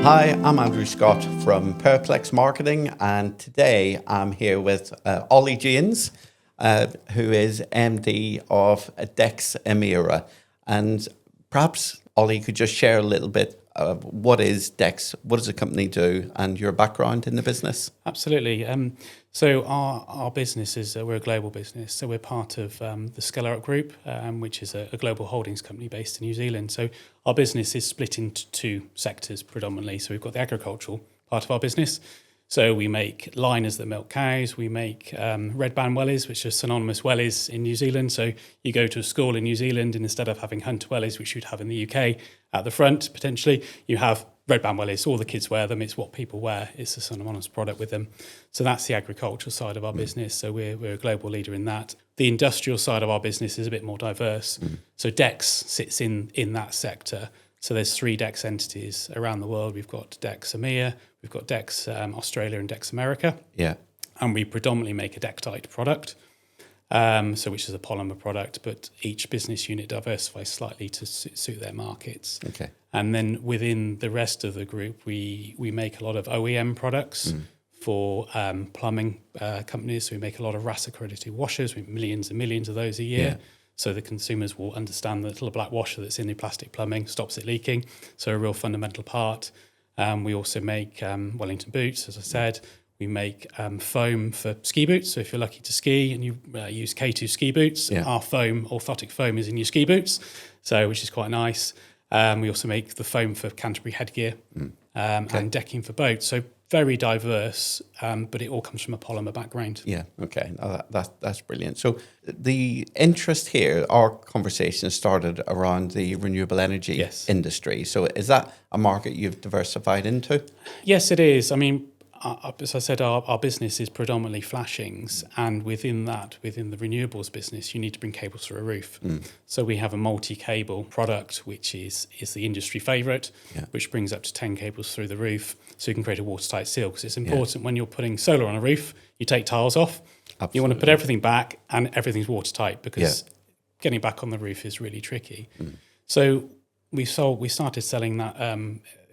Hi, I'm Andrew Scott from Purplex Marketing, and today I'm here with Ollie James, who is MD of Deks Emira. And perhaps, Ollie, could just share a little bit of what is Deks, what does the company do, and your background in the business? Absolutely. So our business is, we're a global business. So we're part of the Skellerup Group, which is a global holdings company based in New Zealand. So our business is split into two sectors predominantly. So we've got the agricultural part of our business. So we make liners that milk cows. We make red band wellies, which are synonymous wellies in New Zealand. So you go to a school in New Zealand, and instead of having hunter wellies, which you'd have in the UK at the front, potentially, you have red band wellies. All the kids wear them. It's what people wear. It's a synonymous product with them. So that's the agricultural side of our business. So we're a global leader in that. The industrial side of our business is a bit more diverse. So Deks sits in that sector. So there's 3 Deks entities around the world. We've got Deks EMEA, we've got Deks Australia and Deks America. Yeah. And we predominantly make a Dektite product, which is a polymer product, but each business unit diversifies slightly to suit their markets. Okay. And then within the rest of the group, we make a lot of OEM products for plumbing companies. So we make a lot of RAS accredited washers, we have millions and millions of those a year. Yeah. So the consumers will understand the little black washer that's in the plastic plumbing stops it leaking. So a real fundamental part. We also make Wellington boots, as I said. We make foam for ski boots. So if you're lucky to ski and you use K2 ski boots, our foam, orthotic foam, is in your ski boots, so which is quite nice. We also make the foam for Canterbury headgear and decking for boats. So very diverse, but it all comes from a polymer background. Yeah, okay. No, that's brilliant. So the interest here, our conversation started around the renewable energy industry. So is that a market you've diversified into? Yes, it is. I mean, as I said, our business is predominantly flashings, and within that, within the renewables business, you need to bring cables through a roof. So we have a multi-cable product, which is the industry favourite, which brings up to 10 cables through the roof, so you can create a watertight seal, because it's important when you're putting solar on a roof, you take tiles off, you want to put everything back, and everything's watertight, because getting back on the roof is really tricky. So we started selling that.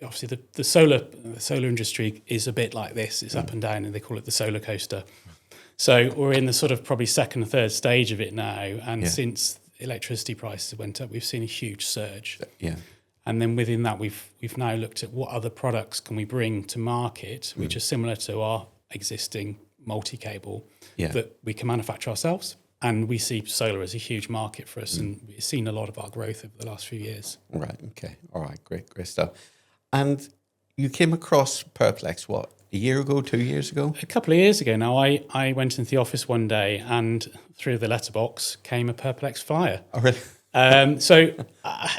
Obviously, the solar industry is a bit like this. It's up and down, and they call it the solar coaster. So we're in the sort of probably second or third stage of it now. And since electricity prices went up, we've seen a huge surge. Yeah. And then within that, we've now looked at what other products can we bring to market, which are similar to our existing multi-cable that we can manufacture ourselves. And we see solar as a huge market for us, and we've seen a lot of our growth over the last few years. Right. Okay. All right. Great stuff. And you came across Purplex, what, a year ago, 2 years ago? A couple of years ago now. I went into the office one day, and through the letterbox came a Purplex flyer. Oh, really? So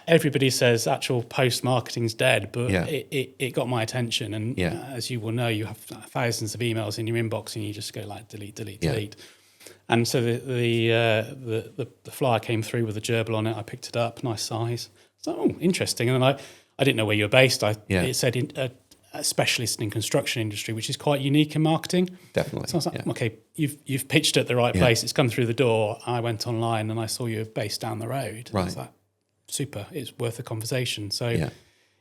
everybody says actual post-marketing's dead, but it got my attention. And as you will know, you have thousands of emails in your inbox, and you just go like, delete. And so the flyer came through with a gerbil on it. I picked it up, nice size. So, oh, interesting. And then I didn't know where you were based. It said a specialist in construction industry, which is quite unique in marketing. Definitely. So I was like, okay, you've pitched at the right place. It's come through the door. I went online and I saw you were based down the road. Right. I was like, super, it's worth a conversation. So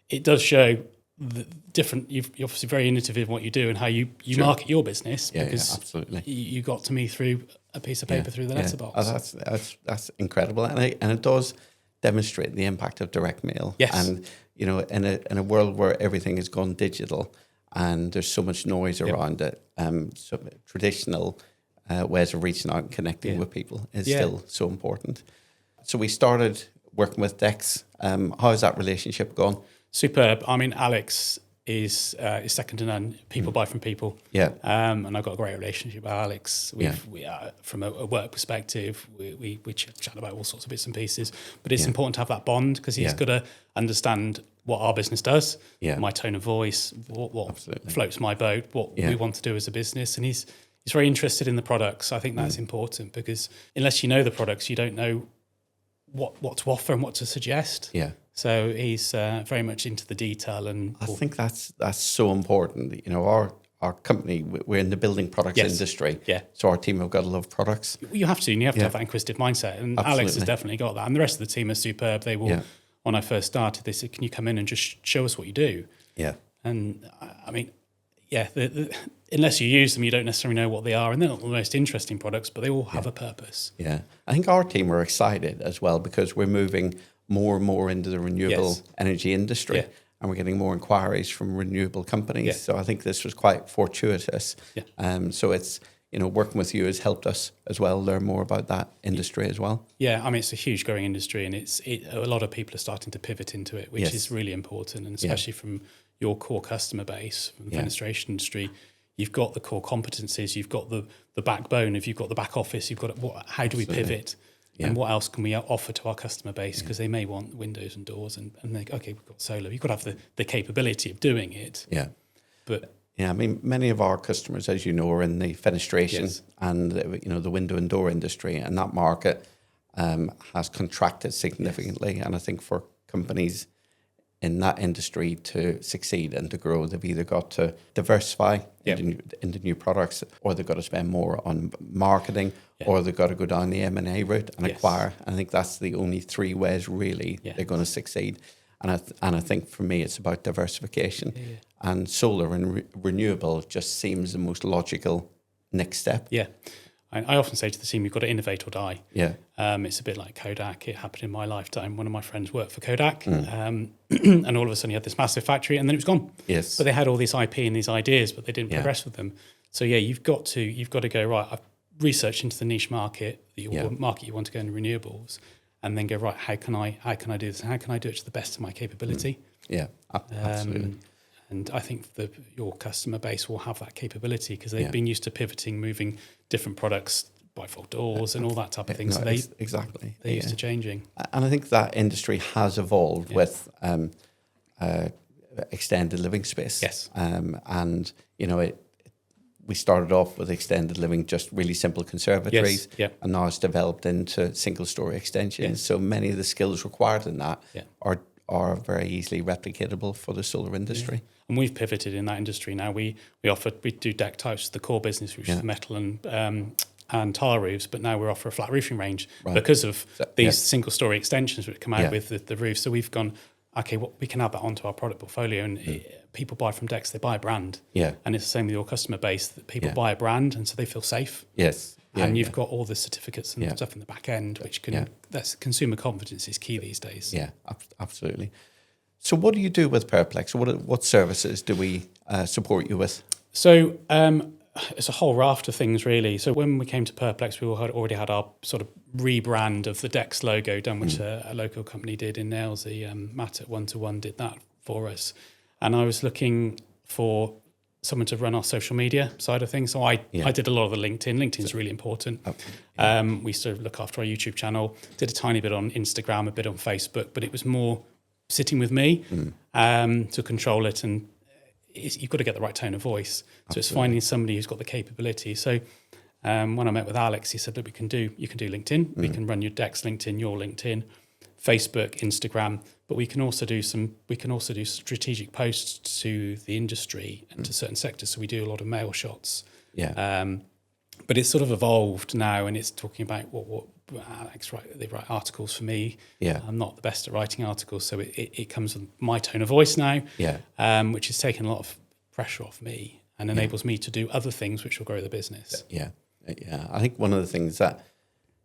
it does show the different. You're obviously very innovative in what you do and how you market your business, because absolutely. You got to me through a piece of paper through the letterbox. Oh, that's incredible, and it does demonstrate the impact of direct mail. Yes. And you know, in a world where everything has gone digital and there's so much noise around it, so traditional ways of reaching out and connecting with people is still so important. So we started working with Deks. How's that relationship gone? Superb. I mean, Alex is second to none. People buy from people. Yeah. And I've got a great relationship with Alex. We from a work perspective, we chat about all sorts of bits and pieces. But it's important to have that bond, because he's got to understand what our business does, my tone of voice, what floats my boat, what we want to do as a business. And he's very interested in the products. I think that's important, because unless you know the products, you don't know what to offer and what to suggest. Yeah. So he's very much into the detail, and I think that's so important. You know, our company, we're in the building products industry. Yeah. So our team have got to love products. You have to, and you have to have that inquisitive mindset. And Alex has definitely got that. And the rest of the team are superb. They will, when I first started, they said, "Can you come in and just show us what you do?" Yeah. And I mean, yeah, unless you use them, you don't necessarily know what they are, and they're not the most interesting products, but they all have a purpose. Yeah, I think our team are excited as well because we're moving more and more into the renewable energy industry, and we're getting more inquiries from renewable companies. Yeah. So I think this was quite fortuitous. Yeah. So it's, working with you has helped us as well learn more about that industry as well. Yeah, I mean, it's a huge growing industry, and a lot of people are starting to pivot into it, which is really important, and especially from your core customer base, from the fenestration industry. You've got the core competencies, you've got the backbone, if you've got the back office, you've got how do we pivot, and what else can we offer to our customer base, because they may want windows and doors, and they go, okay, we've got solar. You've got to have the capability of doing it. Yeah. But yeah, I mean, many of our customers, as you know, are in the fenestration and the window and door industry, and that market has contracted significantly. And I think for companies in that industry to succeed and to grow, they've either got to diversify into new products, or they've got to spend more on marketing, or they've got to go down the M&A route and acquire. And I think that's the only three ways really they're going to succeed. And I think for me, it's about diversification. Yeah. And solar and renewable just seems the most logical next step. Yeah. I often say to the team, you've got to innovate or die. Yeah. It's a bit like Kodak. It happened in my lifetime. One of my friends worked for Kodak, and all of a sudden he had this massive factory, and then it was gone. Yes. But they had all this IP and these ideas, but they didn't progress with them. So you've got to go, right, I've researched into the niche market, market you want to go in renewables, and then go, right, how can I do this? How can I do it to the best of my capability? Yeah, absolutely. And I think your customer base will have that capability because they've been used to pivoting, moving different products, bifold doors and all that type of thing. So exactly. They're used to changing. And I think that industry has evolved with extended living space. Yes. And, we started off with extended living, just really simple conservatories, and now it's developed into single-story extensions. Yes. So many of the skills required in that are very easily replicatable for the solar industry. Yeah. And we've pivoted in that industry now. We do deck types, the core business, which is metal and tile roofs, but now we offer a flat roofing range because of these single-story extensions which come out with the roof. So we've gone, okay, we can add that onto our product portfolio, and people buy from Deks, they buy a brand. Yeah. And it's the same with your customer base, that people buy a brand, and so they feel safe. Yes. Yeah, and you've got all the certificates and stuff in the back end, which that's consumer confidence is key these days. Yeah, absolutely. So what do you do with Purplex? What services do we support you with? So it's a whole raft of things, really. So when we came to Purplex, we already had our sort of rebrand of the Deks logo done, which a local company did in Nailsea. Matt at 1-to-1 did that for us. And I was looking for someone to run our social media side of things. So I did a lot of the LinkedIn. LinkedIn's really important. We sort of look after our YouTube channel, did a tiny bit on Instagram, a bit on Facebook, but it was more sitting with me to control it. And you've got to get the right tone of voice. So it's finding somebody who's got the capability. So when I met with Alex, he said, look, you can do LinkedIn. We can run your Deks LinkedIn, your LinkedIn, Facebook, Instagram, but we can also do strategic posts to the industry and to certain sectors. So we do a lot of mail shots. Yeah. But it's sort of evolved now, and it's talking about what Alex they write articles for me. Yeah. I'm not the best at writing articles, so it comes with my tone of voice now. Yeah. Which has taken a lot of pressure off me and enables me to do other things which will grow the business. Yeah. Yeah. I think one of the things that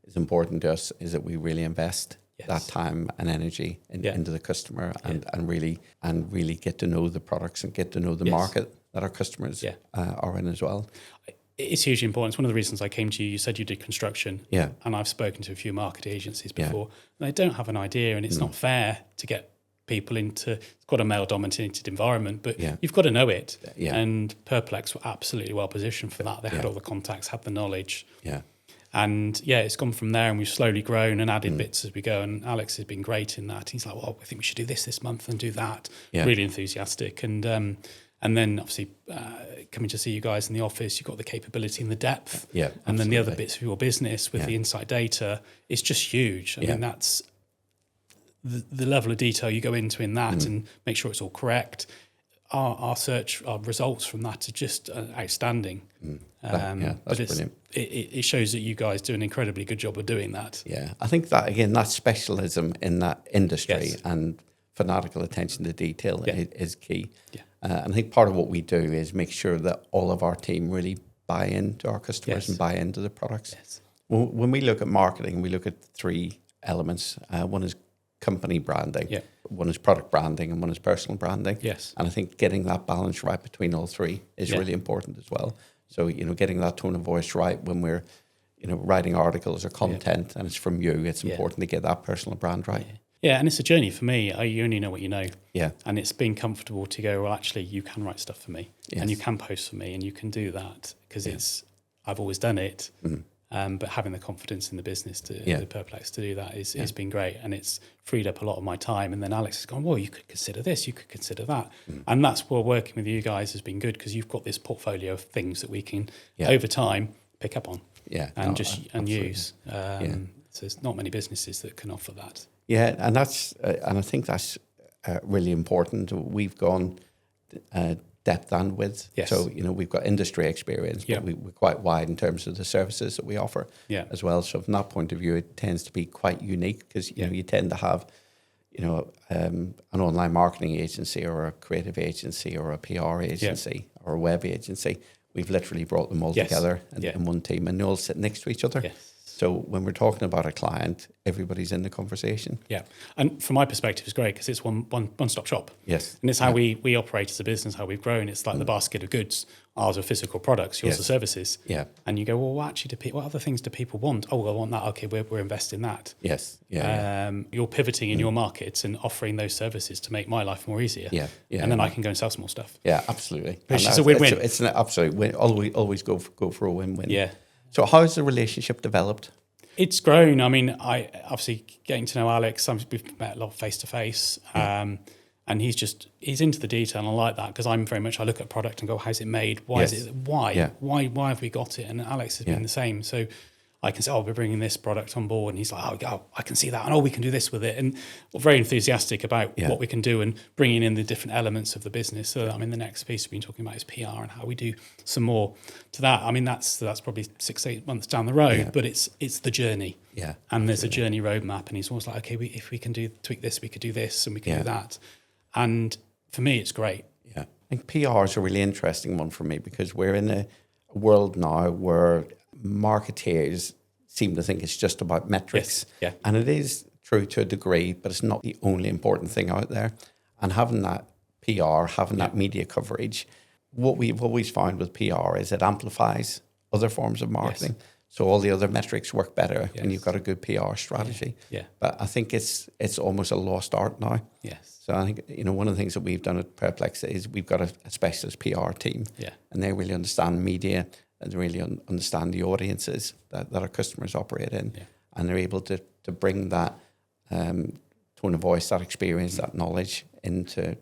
is important to us is that we really invest that time and energy into the customer and really get to know the products and get to know the market that our customers are in as well. It's hugely important. It's one of the reasons I came to you. You said you did construction, and I've spoken to a few market agencies before. And they don't have an idea, and it's not fair to get people into. It's quite a male-dominated environment, but you've got to know it. Yeah. And Purplex were absolutely well positioned for that. They had all the contacts, had the knowledge. Yeah. And it's gone from there, and we've slowly grown and added bits as we go. And Alex has been great in that. He's like, well, I think we should do this month and do that. Yeah. Really enthusiastic. And then obviously coming to see you guys in the office, you've got the capability and the depth. Yeah. And then the other bits of your business with the insight data, it's just huge. I mean, that's the level of detail you go into in that and make sure it's all correct. Our results from that are just outstanding. That's brilliant. It shows that you guys do an incredibly good job of doing that. Yeah, I think that, again, that specialism in that industry and fanatical attention to detail is key. Yeah. And I think part of what we do is make sure that all of our team really buy into our customers and buy into the products. Yes. When we look at marketing, we look at three elements. One is company branding, one is product branding, and one is personal branding. Yes. And I think getting that balance right between all three is really important as well. So, getting that tone of voice right when we're, writing articles or content and it's from you, it's important to get that personal brand right. Yeah, and it's a journey for me. You only know what you know. Yeah. And it's being comfortable to go, well, actually, you can write stuff for me and you can post for me and you can do that because I've always done it. But having the confidence in the business the Purplex to do that has been great. And it's freed up a lot of my time. And then Alex has gone, well, you could consider this, you could consider that. And that's where working with you guys has been good because you've got this portfolio of things that we can, over time, pick up on and use. So there's not many businesses that can offer that. Yeah, and I think that's really important. We've gone depth and width. Yes. So, we've got industry experience, but we're quite wide in terms of the services that we offer as well. So from that point of view, it tends to be quite unique because, you tend to have, an online marketing agency or a creative agency or a PR agency or a web agency. We've literally brought them all together in one team and they all sit next to each other. Yes. So when we're talking about a client, everybody's in the conversation. Yeah. And from my perspective, it's great because it's one-stop shop. Yes. And it's how we operate as a business, how we've grown. It's like the basket of goods. Ours are physical products, yours are services. Yeah. And you go, well, actually, what other things do people want? Oh, I want that. Okay, we're investing in that. Yes. You're pivoting in your markets and offering those services to make my life more easier. Yeah. And then I can go and sell some more stuff. Yeah, absolutely. Which is a win-win. It's an absolute win. Always go for a win-win. Yeah. So how has the relationship developed? It's grown. I mean, I obviously getting to know Alex. We've met a lot face to face, and he's into the detail, and I like that because I'm very much. I look at product and go, "How's it made? Why is it? Why? Why have we got it?" And Alex has been the same. So I can say, "Oh, we're bringing this product on board," and he's like, "Oh, I can see that, and we can do this with it," and we're very enthusiastic about what we can do and bringing in the different elements of the business. So, I mean, the next piece we've been talking about is PR and how we do some more to that. I mean, that's probably 6-8 months down the road, but it's the journey. Yeah, and there's a journey roadmap, and he's always like, "Okay, if we can tweak this, we could do this, and we can do that." And for me, it's great. Yeah, I think PR is a really interesting one for me because we're in a world now where marketeers seem to think it's just about metrics. Yes. And it is true to a degree, but it's not the only important thing out there. And having that PR, having that media coverage, what we've always found with PR is it amplifies other forms of marketing. Yes. So all the other metrics work better when you've got a good PR strategy. Yeah. But I think it's almost a lost art now. Yes. So I think, one of the things that we've done at Purplex is we've got a specialist PR team. Yeah. And they really understand media and they really understand the audiences that our customers operate in. Yeah. And they're able to bring that tone of voice, that experience, that knowledge into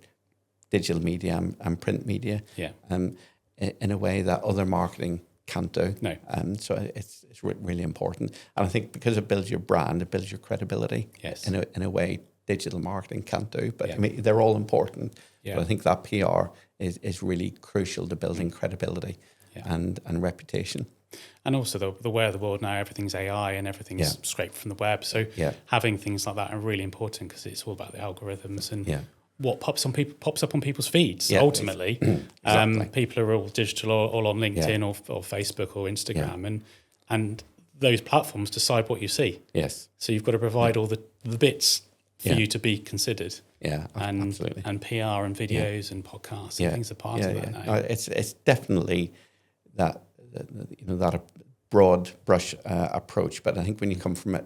digital media and print media in a way that other marketing can't do. No. So it's really important. And I think because it builds your brand, it builds your credibility in a way digital marketing can't do. But I mean, they're all important. Yeah. But I think that PR is really crucial to building credibility and reputation. And also the way of the world now, everything's AI and everything's scraped from the web. So having things like that are really important because it's all about the algorithms and what pops up on people's feeds. Ultimately, exactly. People are all digital, all on LinkedIn or Facebook or Instagram, and those platforms decide what you see. Yes. So you've got to provide all the bits for you to be that. Yeah, absolutely. And PR and videos and podcasts and things are part of that now. It's definitely that that broad brush approach, but I think when you come from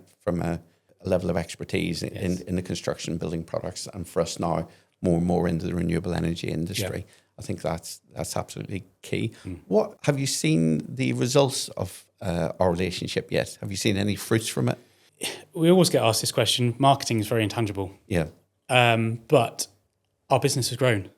a level of expertise in the construction building products, and for us now more and more into the renewable energy industry, I think that's absolutely key. What have you seen the results of our relationship yet? Have you seen any fruits from it? We always get asked this question. Marketing is very intangible. Yeah. But our business has grown.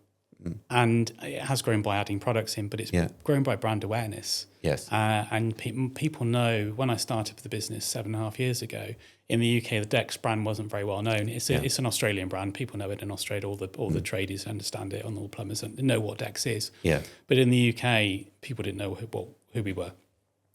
And it has grown by adding products in, but it's grown by brand awareness. Yes. And people know when I started the business 7.5 years ago, in the UK, the Deks brand wasn't very well known. It's an Australian brand. People know it in Australia. All the tradies understand it, and all plumbers know what Deks is. Yeah. But in the UK, people didn't know who we were.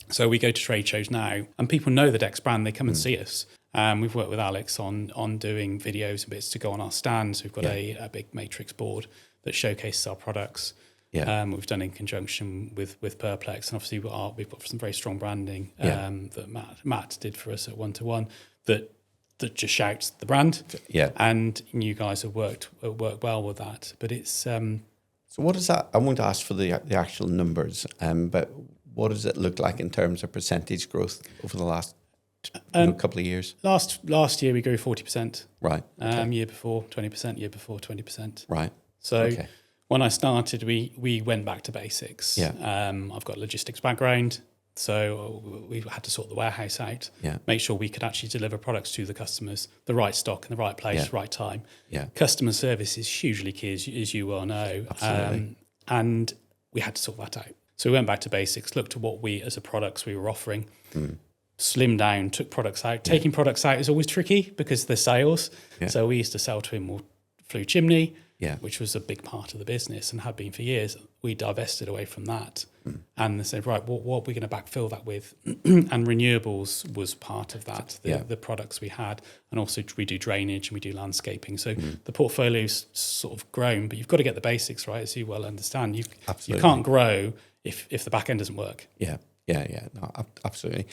So we go to trade shows now, and people know the Deks brand. They come and see us. We've worked with Alex on doing videos and bits to go on our stands. We've got a big matrix board that showcases our products. Yeah. We've done in conjunction with Purplex, and obviously we've got some very strong branding that Matt did for us at 1-to-1 that just shouts the brand. Yeah. And you guys have worked well with that. But it's So what is that? I won't ask for the actual numbers, but what does it look like in terms of percentage growth over the last couple of years? last year we grew 40%. Right. Okay. Year before 20%. Year before 20%. Right. So. Okay. When I started, we went back to basics. Yeah. I've got a logistics background, so we had to sort the warehouse out, make sure we could actually deliver products to the customers, the right stock in the right place, right time. Yeah. Customer service is hugely key, as you well know. Absolutely. And we had to sort that out. So we went back to basics, looked at what we, as a products we were offering, slimmed down, took products out. Taking products out is always tricky because they're sales. Yeah. So we used to sell to him more flue chimney, which was a big part of the business and had been for years. We divested away from that and they said, right, what are we going to backfill that with? And renewables was part of that, the products we had. And also we do drainage and we do landscaping. So the portfolio's sort of grown, but you've got to get the basics right, as you well understand. You can't grow if the back end doesn't work. Yeah. No, absolutely.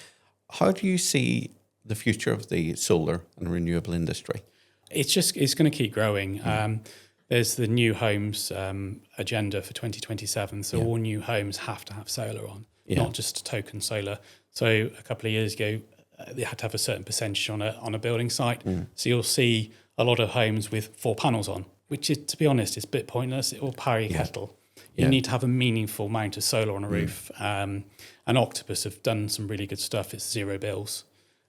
How do you see the future of the solar and renewable industry? It's going to keep growing. There's the new homes agenda for 2027. So all new homes have to have solar on, not just token solar. So a couple of years ago, they had to have a certain percentage on a building site. So you'll see a lot of homes with 4 panels on, which is, to be honest, is a bit pointless. It will power your kettle. You need to have a meaningful amount of solar on a roof. And Octopus have done some really good stuff. It's 0 bills.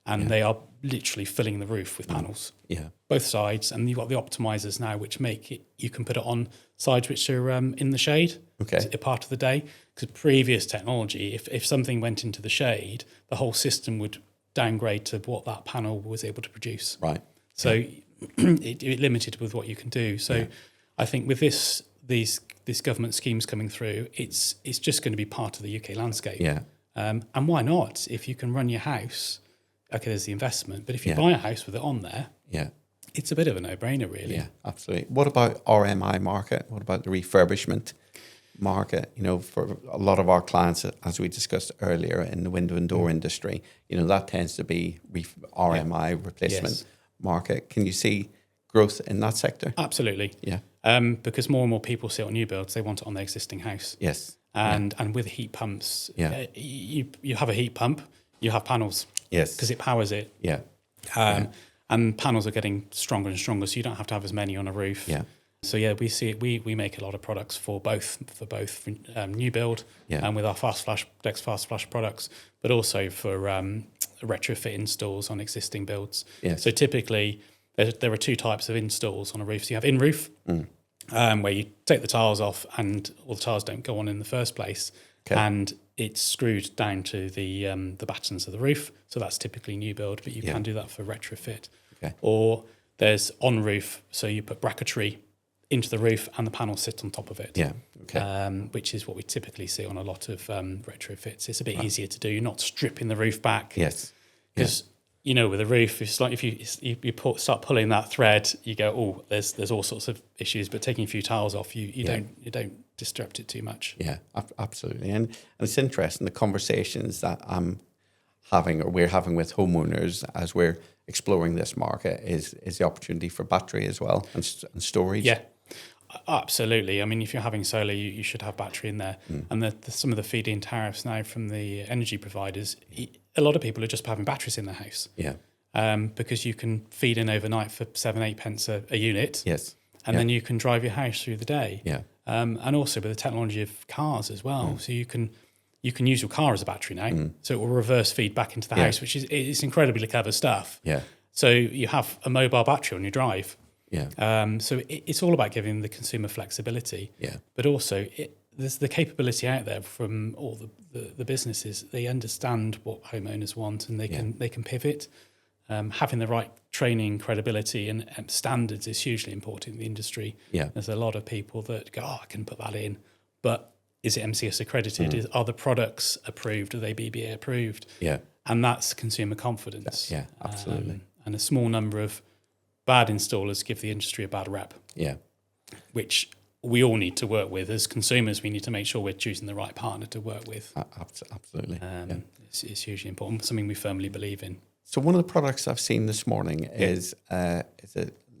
And they are literally filling the roof with panels. Yeah, both sides, and you've got the optimizers now, which make it. You can put it on sides which are in the shade. Okay, a part of the day. Because previous technology, if something went into the shade, the whole system would downgrade to what that panel was able to produce. Right. So it limited with what you can do. So I think with these government schemes coming through, it's just going to be part of the UK landscape. Yeah. And why not? If you can run your house. Okay, there's the investment, but if you buy a house with it on there, it's a bit of a no-brainer, really. Yeah, absolutely. What about RMI market? What about the refurbishment market? You know, for a lot of our clients, as we discussed earlier, in the window and door industry, you know, that tends to be RMI replacement market. Can you see growth in that sector? Absolutely. Yeah. Because more and more people see it on new builds, they want it on their existing house. Yes. And with heat pumps, you have a heat pump, you have panels. Yes. Because it powers it. Yeah. And panels are getting stronger and stronger, so you don't have to have as many on a roof. Yeah. So we see it. We make a lot of products for both new build and with our Deks Fast Flash products, but also for retrofit installs on existing builds. Yes. So typically there are 2 types of installs on a roof. So you have in-roof, where you take the tiles off and all the tiles don't go on in the first place. Okay. And it's screwed down to the battens of the roof. So that's typically new build, but you can do that for retrofit. Okay. Or there's on roof, so you put bracketry into the roof and the panels sit on top of it. Yeah. Okay. Which is what we typically see on a lot of retrofits. It's a bit easier to do. You're not stripping the roof back. Yes. Because you know, with a roof, it's like if you start pulling that thread, you go, oh, there's all sorts of issues. But taking a few tiles off, you don't disrupt it too much. Yeah, absolutely. And it's interesting, the conversations that I'm having or we're having with homeowners as we're exploring this market is the opportunity for battery as well and storage. Yeah, absolutely. I mean, if you're having solar, you should have battery in there. And some of the feed-in tariffs now from the energy providers, a lot of people are just having batteries in their house. Yeah. Because you can feed in overnight for 7-8 pence a unit. Yes. And then you can drive your house through the day. Yeah. And also with the technology of cars as well. So you can use your car as a battery now. So it will reverse feed back into the house, which is incredibly clever stuff. Yeah. So you have a mobile battery on your drive. Yeah. So it's all about giving the consumer flexibility. Yeah. But also there's the capability out there from all the businesses. They understand what homeowners want and they can pivot. Having the right training, credibility and standards is hugely important in the industry. Yeah. There's a lot of people that go, I can put that in, but is it MCS accredited? Are the products approved? Are they BBA approved? Yeah. And that's consumer confidence. Yeah, absolutely. and a small number of bad installers give the industry a bad rep. Yeah. Which we all need to work with as consumers. We need to make sure we're choosing the right partner to work with. Absolutely. It's hugely important, something we firmly believe in. So one of the products I've seen this morning is a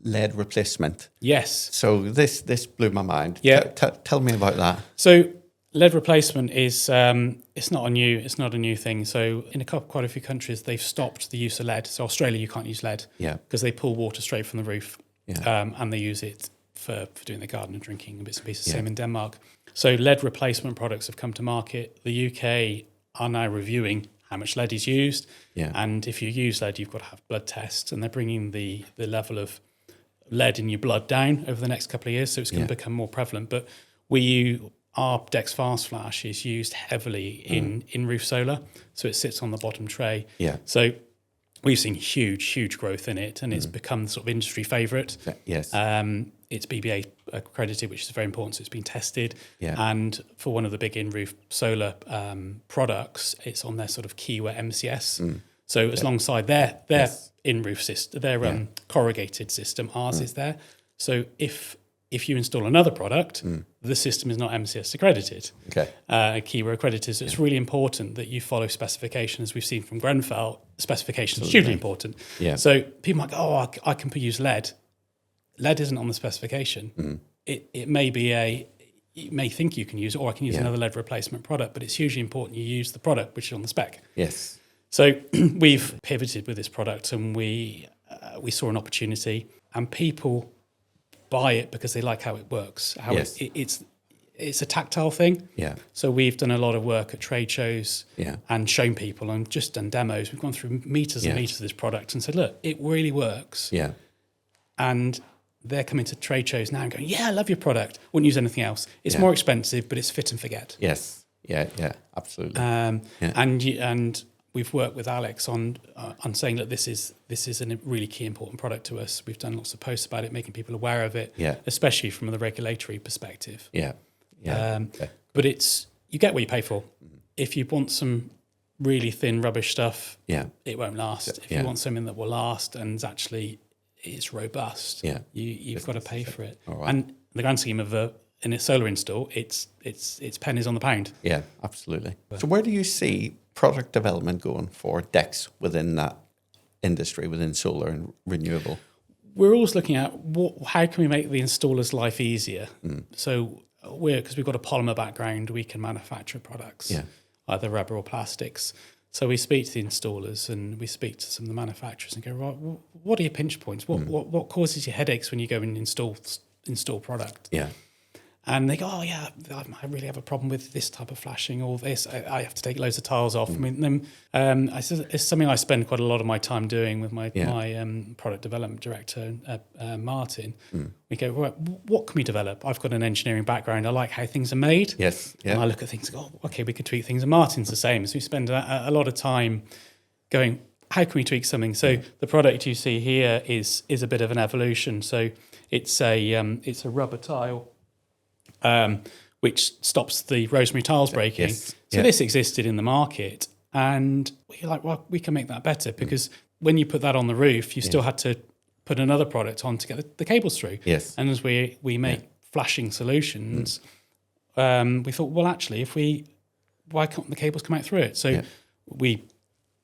lead replacement. Yes. So this blew my mind. Yeah. Tell me about that. So lead replacement is it's not a new thing. So in quite a few countries they've stopped the use of lead. So Australia, you can't use lead because they pull water straight from the roof, and they use it for doing their garden and drinking and bits and pieces. Same in Denmark. So lead replacement products have come to market. The UK are now reviewing how much lead is used, and if you use lead, you've got to have blood tests, and they're bringing the level of lead in your blood down over the next couple of years, so it's going to become more prevalent. But our Deks Fast Flash is used heavily in roof solar, so it sits on the bottom tray. Yeah. So we've seen huge growth in it, and it's become sort of industry favourite. Yes. It's BBA accredited, which is very important, so it's been tested. Yeah. And for one of the big in-roof solar products, it's on their sort of keyware MCS. So alongside their in-roof system, their corrugated system, ours is there. So if you install another product, the system is not MCS accredited. Okay. Keyware accredited. So it's really important that you follow specifications. We've seen from Grenfell, specifications are hugely important. Yeah. So people are like, oh, I can use lead. Lead isn't on the specification. It may be you may think you can use it, or I can use another lead replacement product, but it's hugely important you use the product which is on the spec. Yes. So we've pivoted with this product, and we saw an opportunity, and people buy it because they like how it works. It's a tactile thing. Yeah. So we've done a lot of work at trade shows and shown people and just done demos. We've gone through meters and meters of this product and said, look, it really works. Yeah. And they're coming to trade shows now and going, yeah, I love your product. Wouldn't use anything else. It's more expensive, but it's fit and forget. Yes. Yeah. Absolutely. And we've worked with Alex on saying that this is a really key important product to us. We've done lots of posts about it, making people aware of it, especially from the regulatory perspective. Yeah. But you get what you pay for. If you want some really thin rubbish stuff, it won't last. If you want something that will last and it's robust, you've got to pay for it. Right. And the grand scheme of in a solar install, it's pennies on the pound. Yeah, absolutely. So where do you see product development going for Deks within that industry, within solar and renewable? We're always looking at how can we make the installer's life easier. So because we've got a polymer background, we can manufacture products, either rubber or plastics. So we speak to the installers and we speak to some of the manufacturers and go, right, what are your pinch points? What causes you headaches when you go and install product? Yeah. And they go, oh yeah, I really have a problem with this type of flashing or this. I have to take loads of tiles off. I mean, it's something I spend quite a lot of my time doing with my product development director, Martin. We go, right, what can we develop? I've got an engineering background. I like how things are made. Yes. Yeah. And I look at things and go, oh, okay, we could tweak things. And Martin's the same. So we spend a lot of time going, how can we tweak something? So the product you see here is a bit of an evolution. So it's a rubber tile. Which stops the rosemary tiles breaking. Yes. So this existed in the market, and we're like, well, we can make that better because when you put that on the roof, you still had to put another product on to get the cables through. Yes. And as we make flashing solutions, we thought, well, actually, why can't the cables come out through it? So we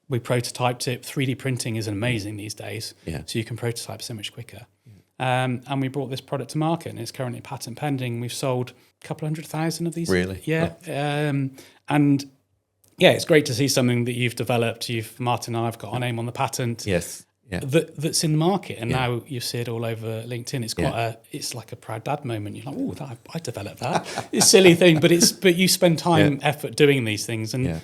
prototyped it. 3D printing is amazing these days. Yeah. So you can prototype so much quicker. And we brought this product to market, and it's currently patent pending. We've sold a couple 100,000 of these. Really? Yeah. And it's great to see something that you've developed. Martin and I have got our name on the patent. Yes. Yeah. That's in the market, and now you see it all over LinkedIn. It's it's like a proud dad moment. You're like, oh, I developed that. It's a silly thing, but you spend time, effort doing these things, and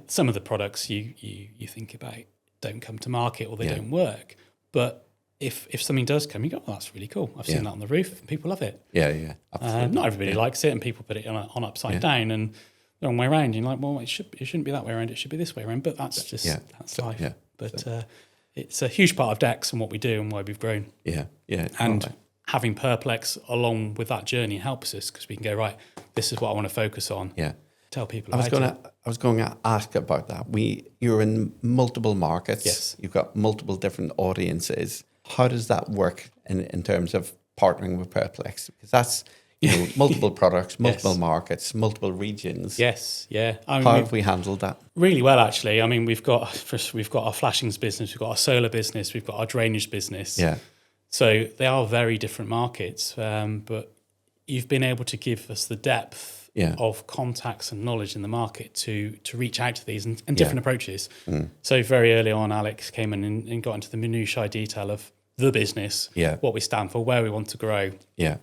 some of the products you think about don't come to market or they don't work, but if something does come, you go, oh, that's really cool. I've seen that on the roof, and people love it. Yeah, absolutely. Not everybody likes it, and people put it on upside down and the wrong way around. You're like, well, it shouldn't be that way around. It should be this way around. But that's just that's life. Yeah. But it's a huge part of Deks and what we do and why we've grown. Yeah. And having Purplex along with that journey helps us because we can go, right, this is what I want to focus on. Yeah. tell people I was about it. I was going to ask about that. You're in multiple markets. Yes. You've got multiple different audiences. How does that work in terms of partnering with Purplex? Because that's, multiple products, multiple markets, multiple regions. Yes, yeah. How have we handled that? Really well, actually. I mean, we've got our flashings business, we've got our solar business, we've got our drainage business. Yeah. So they are very different markets, but you've been able to give us the depth of contacts and knowledge in the market to reach out to these and different approaches. So very early on, Alex came in and got into the minutiae detail of the business, what we stand for, where we want to grow. Yeah.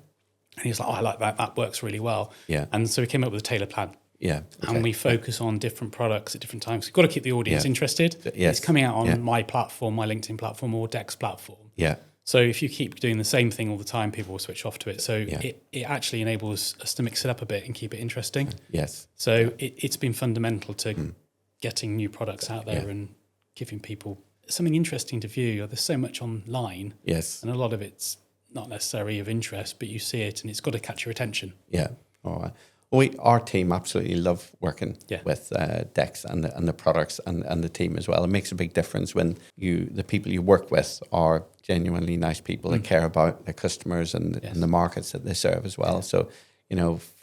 And he was like, I like that. That works really well. Yeah. And so we came up with a tailored plan. Yeah. Okay. And we focus on different products at different times. You've got to keep the audience interested. Yes. It's coming out on my platform, my LinkedIn platform, or Deks platform. Yeah. So if you keep doing the same thing all the time, people will switch off to it. So it actually enables us to mix it up a bit and keep it interesting. Yes. So it's been fundamental to getting new products out there and giving people something interesting to view. There's so much online. Yes. And a lot of it's not necessarily of interest, but you see it and it's got to catch your attention. Yeah. All right. Our team absolutely love working with Deks and the products and the team as well. It makes a big difference when the people you work with are genuinely nice people that care about their customers and the markets that they serve as well. So,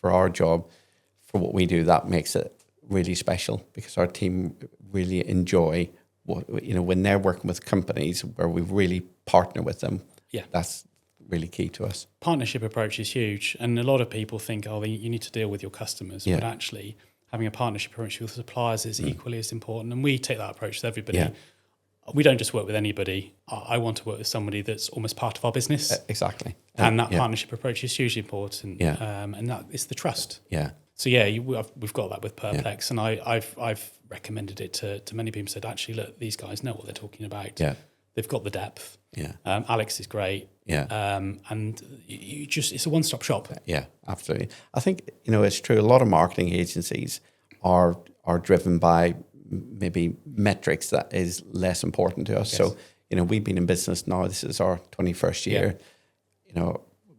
for our job, for what we do, that makes it really special because our team really enjoy when they're working with companies where we really partner with them. Yeah, that's really key to us. Partnership approach is huge, and a lot of people think, you need to deal with your customers, but actually having a partnership approach with suppliers is equally as important, and we take that approach with everybody. Yeah. We don't just work with anybody. I want to work with somebody that's almost part of our business. Exactly. And that partnership approach is hugely important. Yeah. And that is the trust. Yeah. So we've got that with Purplex, and I've recommended it to many people. Said, actually, look, these guys know what they're talking about. Yeah. They've got the depth. Yeah. Alex is great. Yeah. And it's a one-stop shop. Yeah, absolutely. I think, it's true. A lot of marketing agencies are driven by maybe metrics that is less important to us. Yes. So, we've been in business now. This is our 21st year. Yeah.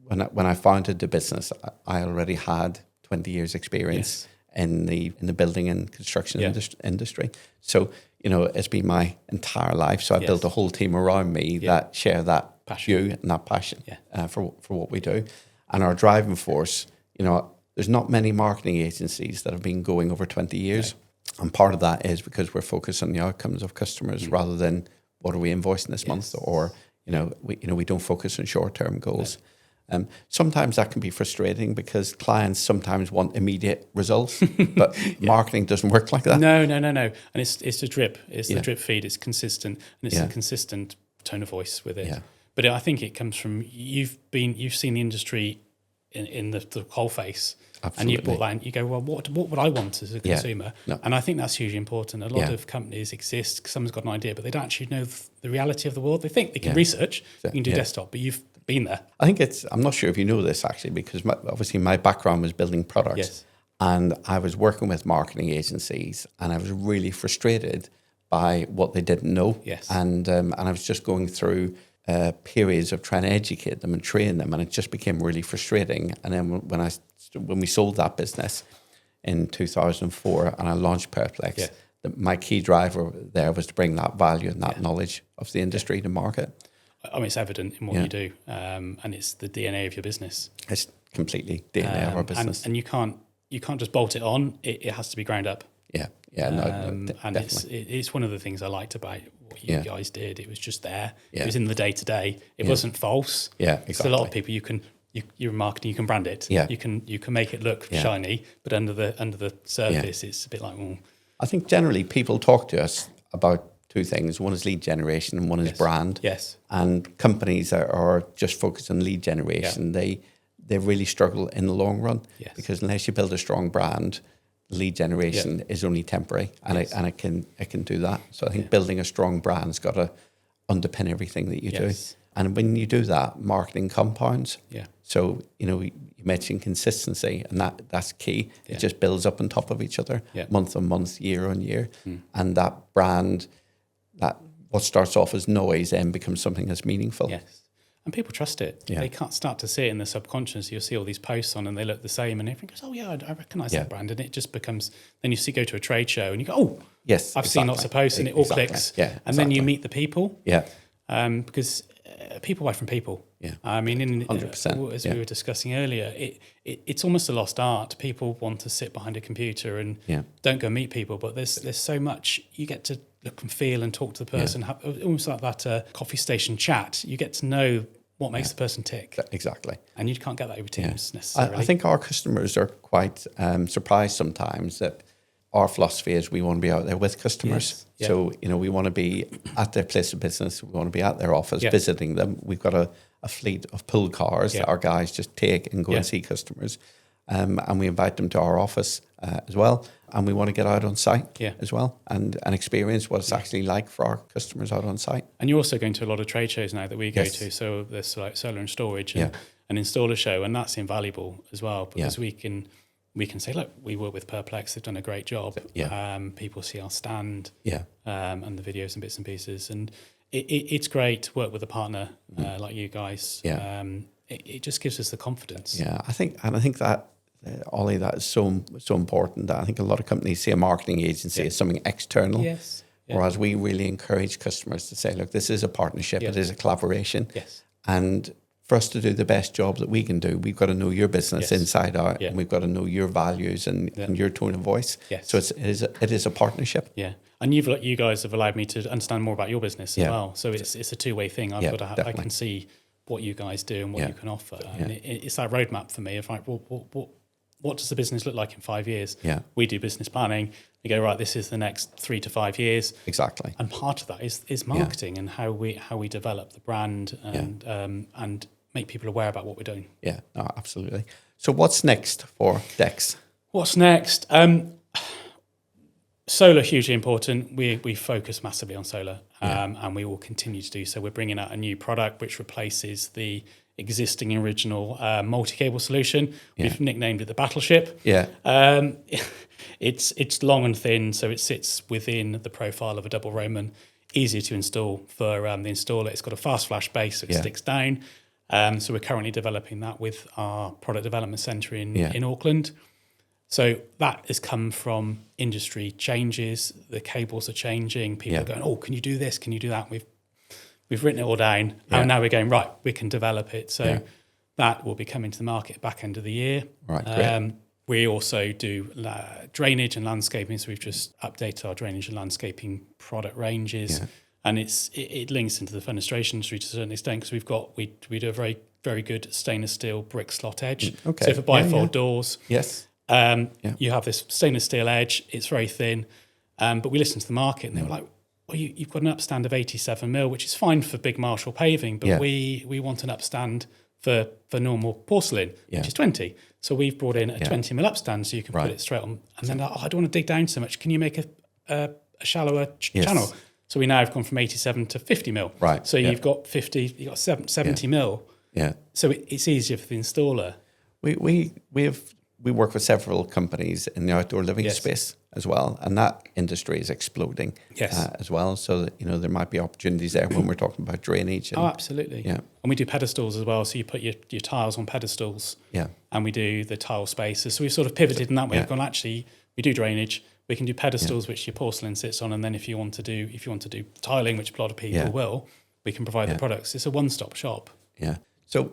When I founded the business, I already had 20 years experience in the building and construction industry. So, it's been my entire life. So I built a whole team around me that share that view and that passion for what we do. And our driving force, there's not many marketing agencies that have been going over 20 years. Right. And part of that is because we're focused on the outcomes of customers rather than what are we invoicing this month, or, we don't focus on short-term goals. Right. Sometimes that can be frustrating because clients sometimes want immediate results, but marketing doesn't work like that. No. And it's a drip. It's the drip feed. It's consistent, and it's a consistent tone of voice with it. Yeah. But I think it comes from you've seen the industry in the coalface. Absolutely. And you brought that and you go, well, what would I want as a consumer? No. And I think that's hugely important. A lot of companies exist, someone's got an idea, but they don't actually know the reality of the world. They think they can research, you can do desktop, but you've been there. I think I'm not sure if you know this actually, because obviously my background was building products. Yes. And I was working with marketing agencies and I was really frustrated by what they didn't know. Yes. And I was just going through periods of trying to educate them and train them, and it just became really frustrating. And then when we sold that business in 2004 and I launched Purplex, my key driver there was to bring that value and that knowledge of the industry to market. I mean, it's evident in what you do, and it's the DNA of your business. It's completely DNA of our business, and you can't just bolt it on. It has to be ground up. Yeah, and it's one of the things I liked about what you guys did. It was just there. Yeah. It was in the day to day. It wasn't false. Yeah, exactly. So a lot of people you're marketing, you can brand it. Yeah. You can make it look shiny, but under the surface, it's a bit like. I think generally people talk to us about two things. One is lead generation and one is brand. Yes. And companies are just focused on lead generation. They really struggle in the long run because unless you build a strong brand, lead generation is only temporary, and it can do that. So I think building a strong brand's got to underpin everything that you do. And when you do that, marketing compounds. Yeah. So, you mentioned consistency, and that's key. Yeah. It just builds up on top of each other, month on month, year on year. And that brand, that what starts off as noise then becomes something that's meaningful. Yes. And people trust it. Yeah. They can't start to see it in the subconscious. You'll see all these posts on and they look the same and everyone goes, oh yeah, I recognise that brand. And it just becomes, then you go to a trade show and you go, oh, yes, I've seen lots of posts and it all clicks. Yeah, and then you meet the people. Yeah. Because people buy from people. Yeah. I mean, 100%, as we were discussing earlier, it's almost a lost art. People want to sit behind a computer and don't go meet people, but there's so much you get to look and feel and talk to the person, have almost like that coffee station chat. You get to know what makes the person tick. Exactly. And you can't get that over Teams necessarily. I think our customers are quite surprised sometimes that our philosophy is we want to be out there with customers. Yes. Yeah. So, we want to be at their place of business. We want to be at their office, visiting them. We've got a fleet of pull cars that our guys just take and go and see customers. And we invite them to our office as well. And we want to get out on site as well and experience what it's actually like for our customers out on site. And you're also going to a lot of trade shows now that we go to. So there's like solar and storage and an installer show, and that's invaluable as well because we can say, look, we work with Purplex, they've done a great job. People see our stand and the videos and bits and pieces. And it's great to work with a partner like you guys. It just gives us the confidence. Yeah, I think that, Ollie, that is so important. I think a lot of companies see a marketing agency as something external. Yes. Whereas we really encourage customers to say, look, this is a partnership, it is a collaboration. Yes. And for us to do the best job that we can do, we've got to know your business inside out, and we've got to know your values and your tone of voice. Yes. So it is a partnership. Yeah. And you guys have allowed me to understand more about your business as well. So it's a two-way thing. I can see what you guys do and what you can offer. And it's that roadmap for me of like, what does the business look like in 5 years? Yeah. We do business planning. We go, right, this is the next 3 to 5 years. Exactly. And part of that is marketing and how we develop the brand and make people aware about what we're doing. Yeah, no, absolutely. So what's next for Deks? What's next? Solar, hugely important. We focus massively on solar and we will continue to do so. We're bringing out a new product which replaces the existing original multi-cable solution. We've nicknamed it the Battleship. Yeah. It's long and thin, so it sits within the profile of a double Roman. Easier to install for the installer. It's got a fast flash base, so it sticks down. So we're currently developing that with our product development centre in Auckland. So that has come from industry changes. The cables are changing. People are going, oh, can you do this? Can you do that? We've written it all down. And now we're going, right, we can develop it. So that will be coming to the market back end of the year. Right, great. We also do drainage and landscaping. So we've just updated our drainage and landscaping product ranges. Yeah. And it links into the fenestration industry to a certain extent because we do a very, very good stainless steel brick slot edge. Okay. So for bifold doors, you have this stainless steel edge. It's very thin. But we listened to the market and they were like, well, you've got an upstand of 87 mil, which is fine for big Marshall paving, but we want an upstand for normal porcelain, which is 20. So we've brought in a 20 mil upstand so you can put it straight on. And then, I don't want to dig down so much. Can you make a shallower channel? So we now have gone from 87 to 50 mil. Right. So you've got 50, you've got 70 mil. Yeah. So it's easier for the installer. We work with several companies in the outdoor living space as well, and that industry is exploding as well. So that, there might be opportunities there when we're talking about drainage. And, absolutely. Yeah. And we do pedestals as well. So you put your tiles on pedestals. Yeah. And we do the tile spaces. So we've sort of pivoted in that way. We've gone, actually, we do drainage. We can do pedestals, which your porcelain sits on, and then if you want to do tiling, which a lot of people will, we can provide the products. It's a one-stop shop. Yeah. So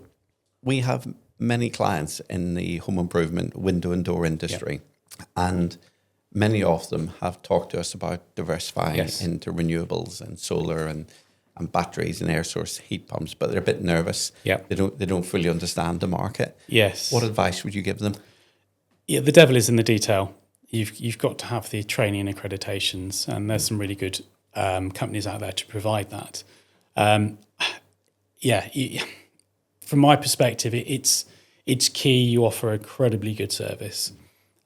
we have many clients in the home improvement window and door industry, and many of them have talked to us about diversifying into renewables and solar and batteries and air source heat pumps, but they're a bit nervous. Yeah. They don't fully understand the market. Yes. What advice would you give them? Yeah, the devil is in the detail. You've got to have the training and accreditations, and there's some really good companies out there to provide that. From my perspective, it's key. You offer a incredibly good service,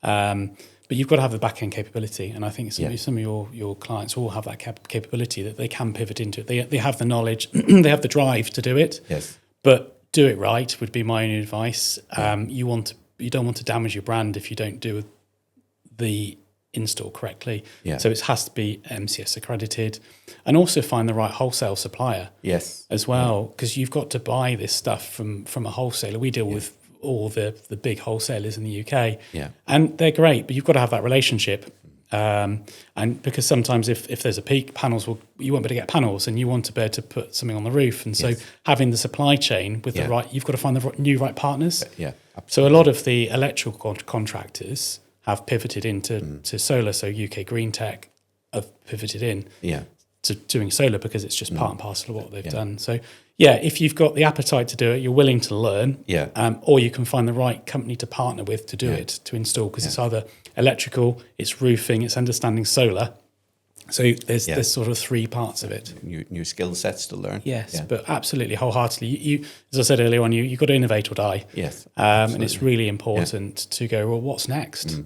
but you've got to have the back end capability. And I think some of your clients all have that capability that they can pivot into it. They have the knowledge, they have the drive to do it. Yes, but do it right would be my advice. You don't want to damage your brand if you don't do the install correctly. Yeah. So it has to be MCS accredited, and also find the right wholesale supplier. Yes. As well, because you've got to buy this stuff from a wholesaler. We deal with all the big wholesalers in the UK, and they're great, but you've got to have that relationship. And because sometimes if there's a peak, you won't be able to get panels, and you want to be able to put something on the roof. And so having the supply chain with the right, you've got to find the right partners. Yeah. So a lot of the electrical contractors have pivoted into solar. So UK Green Tech have pivoted in to doing solar because it's just part and parcel of what they've done. So if you've got the appetite to do it, you're willing to learn, or you can find the right company to partner with to do it, to install, because it's either electrical, it's roofing, it's understanding solar. So there's sort of three parts of it. New skill sets to learn. Yes, but absolutely, wholeheartedly. You, as I said earlier on, you've got to innovate or die. Yes, and it's really important to go, well, what's next?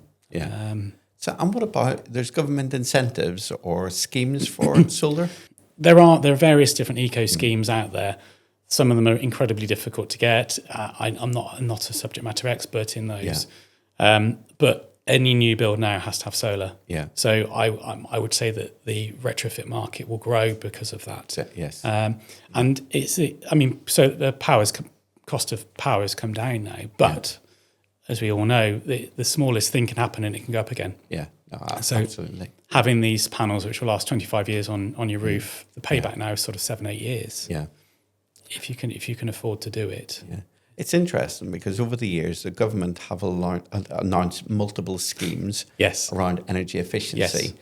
So, and what about, there's government incentives or schemes for solar? There are various different eco schemes out there. Some of them are incredibly difficult to get. I'm not a subject matter expert in those, but any new build now has to have solar. Yeah. So I would say that the retrofit market will grow because of that. Yes. And so the cost of power has come down now, but as we all know, the smallest thing can happen and it can go up again. Yeah. No, so absolutely. Having these panels which will last 25 years on your roof, the payback now is sort of 7-8 years. Yeah. If you can afford to do it. Yeah. It's interesting because over the years, the government have announced multiple schemes around energy efficiency,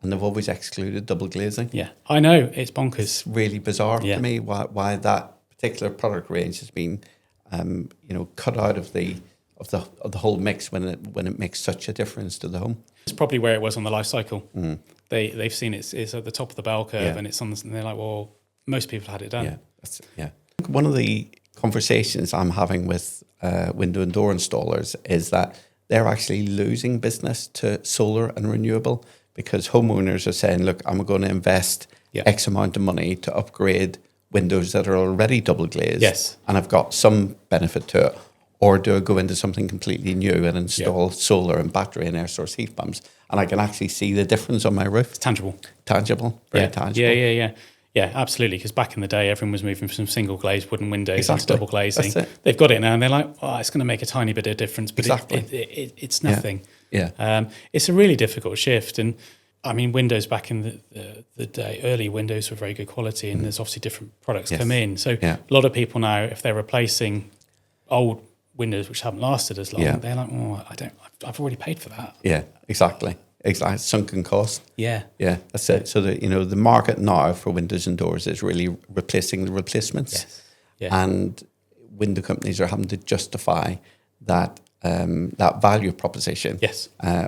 and they've always excluded double glazing. Yeah, I know, it's bonkers. It's really bizarre to me why that particular product range has been, cut out of the whole mix when it makes such a difference to the home. It's probably where it was on the life cycle. They've seen it's at the top of the bell curve, and it's on. And they're like, well, most people had it done. One of the conversations I'm having with window and door installers is that they're actually losing business to solar and renewable because homeowners are saying, look, I'm going to invest X amount of money to upgrade windows that are already double glazed and I've got some benefit to it. Or do I go into something completely new and install solar and battery and air source heat pumps, and I can actually see the difference on my roof? It's tangible. Very tangible. Yeah, absolutely. Because back in the day, everyone was moving from single glazed wooden windows into double glazing. That's it. They've got it now, and they're like, "Oh, it's going to make a tiny bit of difference," but it's nothing. It's a really difficult shift, and I mean, Windows back in the day, early Windows were very good quality, and there's obviously different products come in. So a lot of people now, if they're replacing old Windows which haven't lasted as long, they're like, "Oh, I've already paid for that." Yeah, exactly. Sunken cost. Yeah, that's it. So the market now for windows and doors is really replacing the replacements, and window companies are having to justify that value proposition.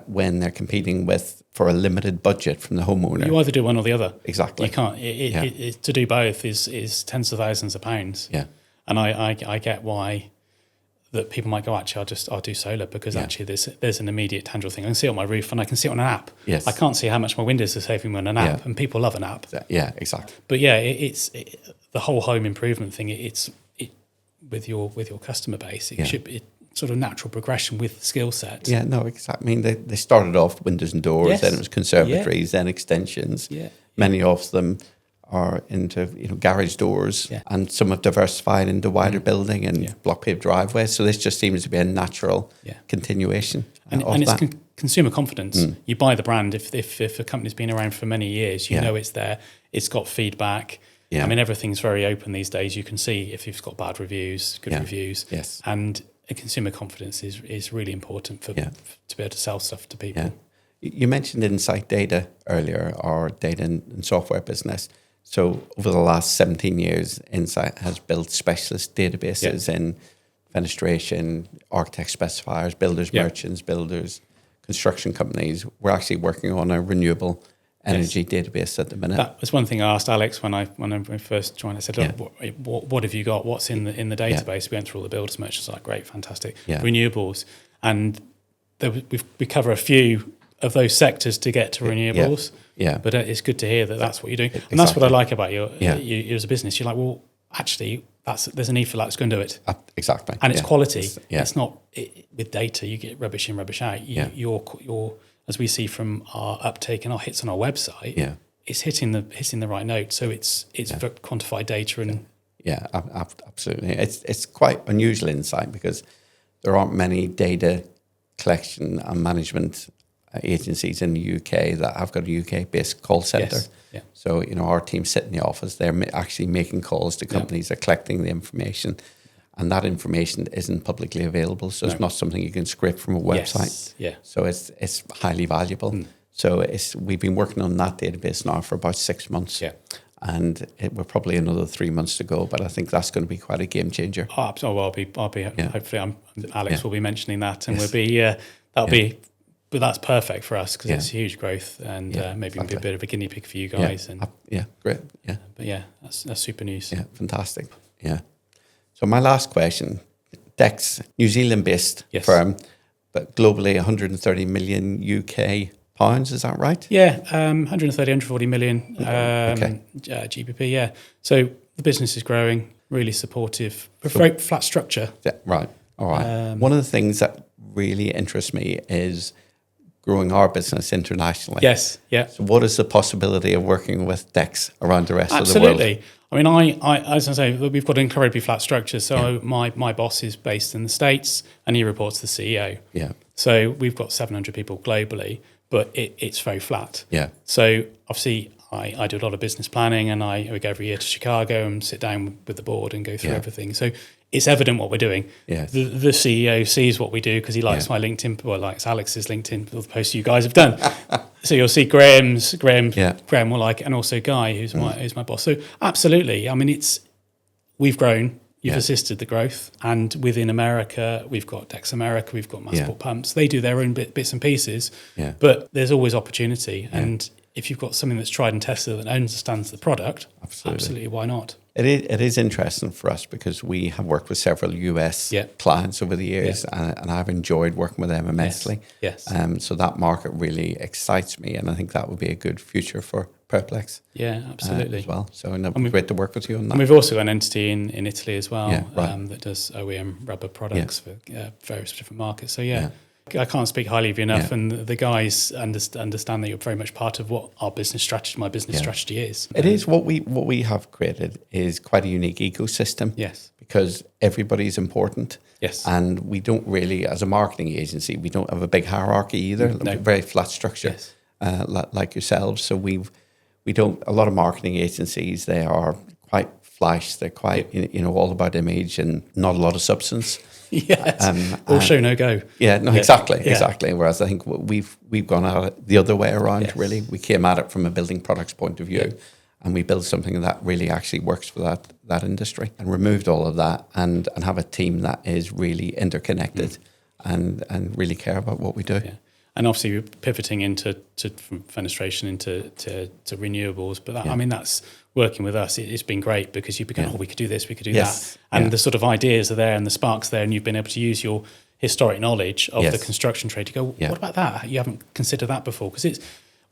When they're competing for a limited budget from the homeowner. You either do one or the other. Exactly. You can't. To do both is tens of thousands of pounds. Yeah, and I get why. That people might go, actually, I'll do solar because actually there's an immediate tangible thing. I can see it on my roof and I can see it on an app. Yes. I can't see how much my windows are saving me on an app, and people love an app. Yeah, exactly. But it's the whole home improvement thing. It's with your customer base. It should be sort of natural progression with skill set. Yeah, no, exactly. I mean, they started off windows and doors, then it was conservatories, then extensions. Yeah. Many of them are into garage doors, and some have diversified into wider building and block paved driveways. So this just seems to be a natural continuation and of it's that. Consumer confidence. You buy the brand if a company's been around for many years, you know it's there. It's got feedback. I mean, everything's very open these days. You can see if you've got bad reviews, good reviews, and consumer confidence is really important to be able to sell stuff to people. Yeah. You mentioned Insight Data earlier, our data and software business. So over the last 17 years, Insight has built specialist databases in fenestration, architect specifiers, builders, merchants, builders, construction companies. We're actually working on a renewable energy database at the minute. That was one thing I asked Alex when I first joined. I said, what have you got? What's in the database? We went through all the builders, merchants, like, great, fantastic. Renewables. And we cover a few of those sectors to get to renewables. But it's good to hear that that's what you're doing. And that's what I like about you as a business. You're like, well, actually, there's a need for that. Let's go and do it. Exactly. And it's quality. It's not with data. You get rubbish in, rubbish out. You're as we see from our uptake and our hits on our website, Yeah. it's hitting the right note. So it's quantified data and Yeah, absolutely. It's quite unusual insight because there aren't many data collection and management agencies in the UK that have got a UK-based call centre. Yes, yeah. So, our team sit in the office. They're actually making calls to companies. They're collecting the information, and that information isn't publicly available. So it's not something you can scrape from a website. Yes, yeah. So it's highly valuable. So we've been working on that database now for about 6 months. Yeah. And we're probably another 3 months to go, but I think that's going to be quite a game changer. Oh, well, I'll be. Hopefully, Alex will be mentioning that, and Yes. we'll be. That'll be. But that's perfect for us because it's huge growth, and maybe exactly. be a bit of a guinea pig for you guys. Great. Yeah, But yeah, that's super news. yeah, fantastic. Yeah. So my last question: Deks, New Zealand-based firm, but globally 130 million UK pounds. Is that right? Yeah, 130, 140 million GBP. Yeah. So the business is growing, really supportive. Very flat structure. Yeah, right. All right. One of the things that really interests me is growing our business internationally. Yes. Yeah. So what is the possibility of working with Deks around the rest Absolutely. of the world? I mean, as I say, we've got an incredibly flat structure. So my boss is based in the States and he reports to the CEO. Yeah. So we've got 700 people globally, but it's very flat. Yeah. So obviously I do a lot of business planning and we go every year to Chicago and sit down with the board and go through everything. So it's evident what we're doing. Yes. The CEO sees what we do because he likes my LinkedIn, well, likes Alex's LinkedIn, all the posts you guys have done. So you'll see Graham will like it, and also Guy, who's my boss. So absolutely. I mean, we've grown. You've assisted the growth. And within America, we've got Deks America, we've got Massport Pumps. They do their own bits and pieces, but there's always opportunity. And if you've got something that's tried and tested that understands the product, absolutely why not? It is interesting for us because we have worked with several US clients over the years and I've enjoyed working with them immensely. Yes. So that market really excites me and I think that would be a good future for Purplex. Yeah, absolutely. As well. So it would be great to work with you on that. And we've also got an entity in Italy as well that does OEM rubber products for various different markets. So I can't speak highly of you enough, and the guys understand that you're very much part of what our business strategy, my business strategy is. It is what we have created is quite a unique ecosystem. Yes, because everybody's important. Yes, and we don't really, as a marketing agency, we don't have a big hierarchy either. No. Very flat structure, like yourselves. So we don't. A lot of marketing agencies, they are quite flash. They're quite all about image and not a lot of substance. Yes, all show no go. Yeah, no, exactly. Whereas I think we've gone at it the other way around. Yes. Really, we came at it from a building products point of view, and we built something that really actually works for that industry, and removed all of that, and have a team that is really interconnected, and really care about what we do. Yeah. And obviously, we're pivoting from fenestration into renewables. But I mean, that's working with us. It's been great because you've been going, we could do this, we could do that. And the sort of ideas are there and the sparks there. And you've been able to use your historic knowledge of the construction trade to go, what about that? You haven't considered that before. Because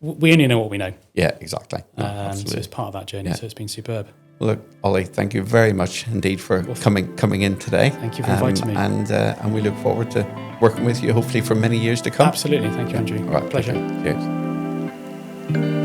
we only know what we know. Yeah, exactly. No, so it's part of that journey. So it's been superb. Well, look, Ollie, thank you very much indeed for coming in today. Thank you for inviting me. And we look forward to working with you, hopefully for many years to come. Absolutely. Thank you, Andrew. All right, pleasure. Cheers.